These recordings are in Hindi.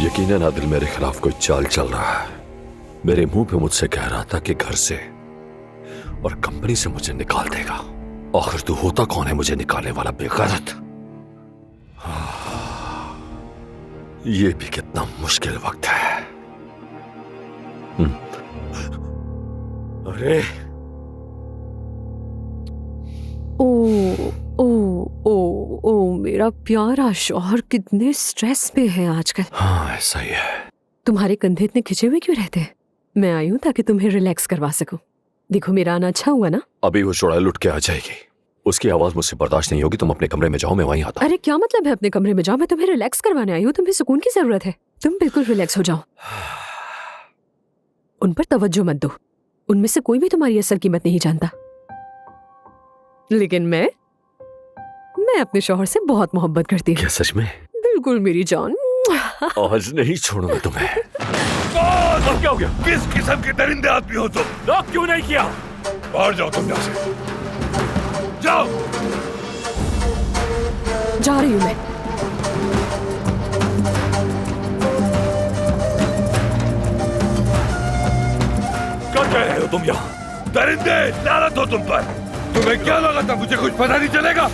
यकीनन आदिल मेरे खिलाफ कोई चाल चल रहा है। मेरे मुंह पे मुझसे कह रहा था कि घर से और कंपनी से मुझे निकाल देगा। आखिर तू होता कौन है मुझे निकालने वाला बेगैरत? ये भी कितना मुश्किल वक्त है। अरे ओ ओ ओ ओ मेरा प्यारा शौहर कितने स्ट्रेस में है आजकल। हाँ ऐसा ही है। तुम्हारे कंधे इतने खिंचे हुए क्यों रहते हैं? मैं आई हूँ ताकि तुम्हें रिलैक्स करवा सकूं। देखो मेरा आना अच्छा हुआ ना? अभी वो चुड़ैल लुट के आ जाएगी, उसकी आवाज मुझसे बर्दाश्त नहीं होगी। तुम अपने कमरे में जाओ, मैं वहीं आता हूं। अरे क्या मतलब है अपने कमरे में जाओ? मैं तुम्हें रिलैक्स करवाने आई हूँ, तुम्हें सुकून की जरूरत है। तुम बिल्कुल रिलैक्स हो जाओ। उन पर तवज्जो मत दो, उनमें से कोई भी तुम्हारी असल कीमत नहीं जानता। लेकिन मैं अपने शौहर से बहुत मोहब्बत करती हूँ। क्या सच में? बिल्कुल मेरी जान। आज नहीं छोड़ूंगा तुम्हें। अब क्या हो गया? किस किस्म के दरिंदे आदमी हो तुम? लॉक क्यों नहीं किया? बाहर जाओ तुम यहाँ से। जाओ। जा रही हूँ मैं। क्या कह रहे हो तुम यहाँ? दरिंदे, लानत हो तुम पर। तुम्हें क्या लगा था मुझे कुछ पता नहीं चलेगा?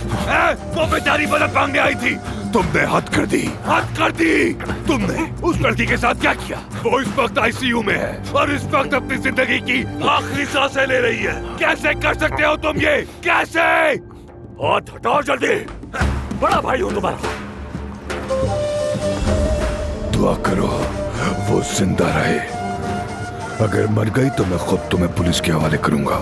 वो बेचारी मदद मांगने आई थी, तुमने हद कर दी, हद कर दी। तुमने उस लड़की के साथ क्या किया? वो इस वक्त आईसीयू में है और इस वक्त अपनी जिंदगी की आखिरी सांसें ले रही है। कैसे कर सकते हो तुम ये? कैसे? हाथ हटाओ जल्दी। बड़ा भाई हूँ तुम्हारा। दुआ करो वो जिंदा रहे। अगर मर गई तो मैं खुद तुम्हें पुलिस के हवाले करूंगा।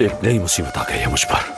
एक नई मुसीबत आ गई है मुझ पर।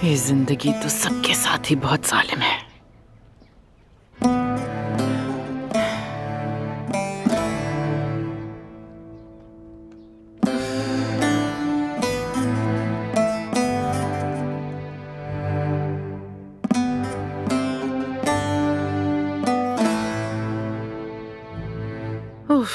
ये जिंदगी तो सबके साथ ही बहुत जालिम है। उफ।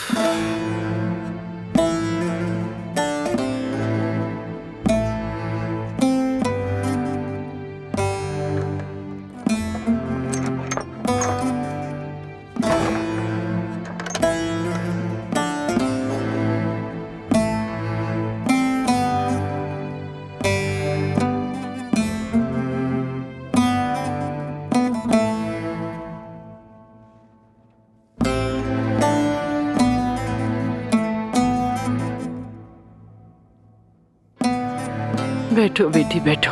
बैठो बेटी बैठो।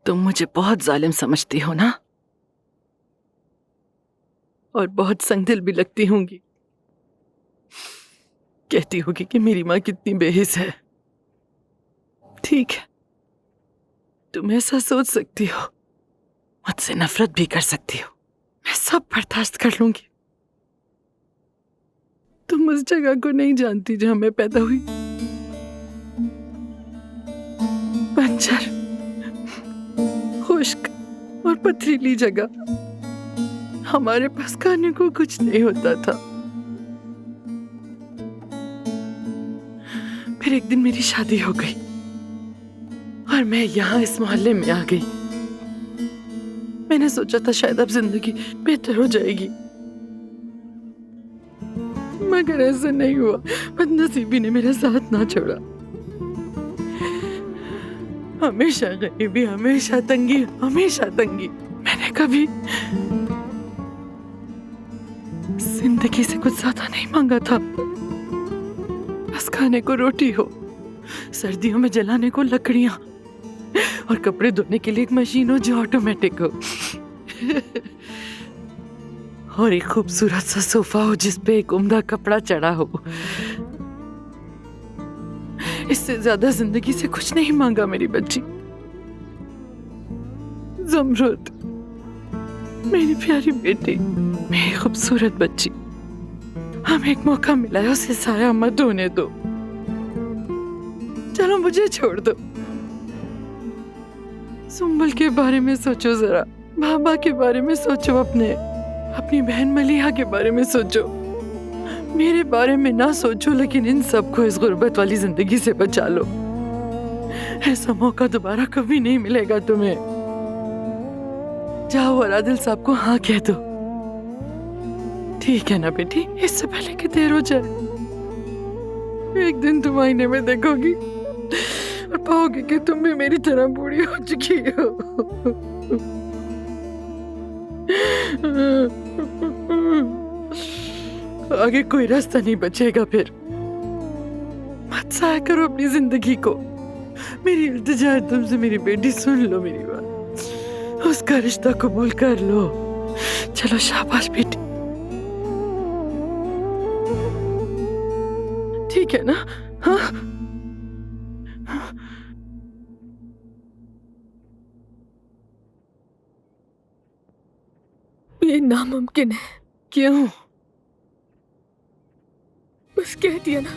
तुम मुझे बहुत जालिम समझती हो ना, और बहुत संगदिल भी लगती होंगी। कहती होगी कि मेरी माँ कितनी बेहिस है। ठीक है, तुम ऐसा सोच सकती हो, मुझसे नफरत भी कर सकती हो, मैं सब बर्दाश्त कर लूंगी। तुम उस जगह को नहीं जानती जहां मैं पैदा हुई। बंजर, खुश्क और पथरीली जगह। हमारे पास खाने को कुछ नहीं होता था। फिर एक दिन मेरी शादी हो गई। और मैं यहाँ इस मोहल्ले में आ गई। मैंने सोचा था शायद अब जिंदगी बेहतर हो जाएगी, मगर ऐसा नहीं हुआ। बदनसीबी ने मेरा साथ ना छोड़ा। हमेशा गरीबी, हमेशा तंगी, हमेशा तंगी। मैंने कभी जिंदगी से कुछ ज्यादा नहीं मांगा था। बस खाने को रोटी हो, सर्दियों में जलाने को लकड़ियां और कपड़े धोने के लिए एक मशीन हो जो ऑटोमेटिक हो और एक खूबसूरत सा सोफा हो जिस पे एक उम्दा कपड़ा चढ़ा हो। इससे ज्यादा जिंदगी से कुछ नहीं मांगा मेरी बच्ची। जमरुद, मेरी प्यारी बेटी, मेरी खूबसूरत बच्ची, हमें एक मौका मिला है, उसे साया मत होने दो। चलो मुझे छोड़ दो। सुंबल के बारे में सोचो जरा, बाबा के बारे में सोचो, अपनी बहन मलिहा के बारे में सोचो। मेरे बारे में ना सोचो, लेकिन इन सबको इस गुर्बत वाली जिंदगी से बचा लो। ऐसा मौका दोबारा कभी नहीं मिलेगा तुम्हें। जाओ और आदिल साहब को हाँ कह दो। ठीक है ना बेटी? इससे पहले कि देर हो जाए। एक दिन तुम आईने में देखोगी और पाओगे कि तुम भी मेरी तरह बूढ़ी हो चुकी हो। आगे कोई रास्ता नहीं बचेगा फिर। मत साया करो अपनी जिंदगी को। मेरी इल्तिजा है तुमसे मेरी बेटी, सुन लो मेरी बात। उसका रिश्ता कबूल कर लो। चलो शाबाश बेटी, ठीक है ना? हाँ, ये नामुमकिन है। क्यों? बस कह दिया ना,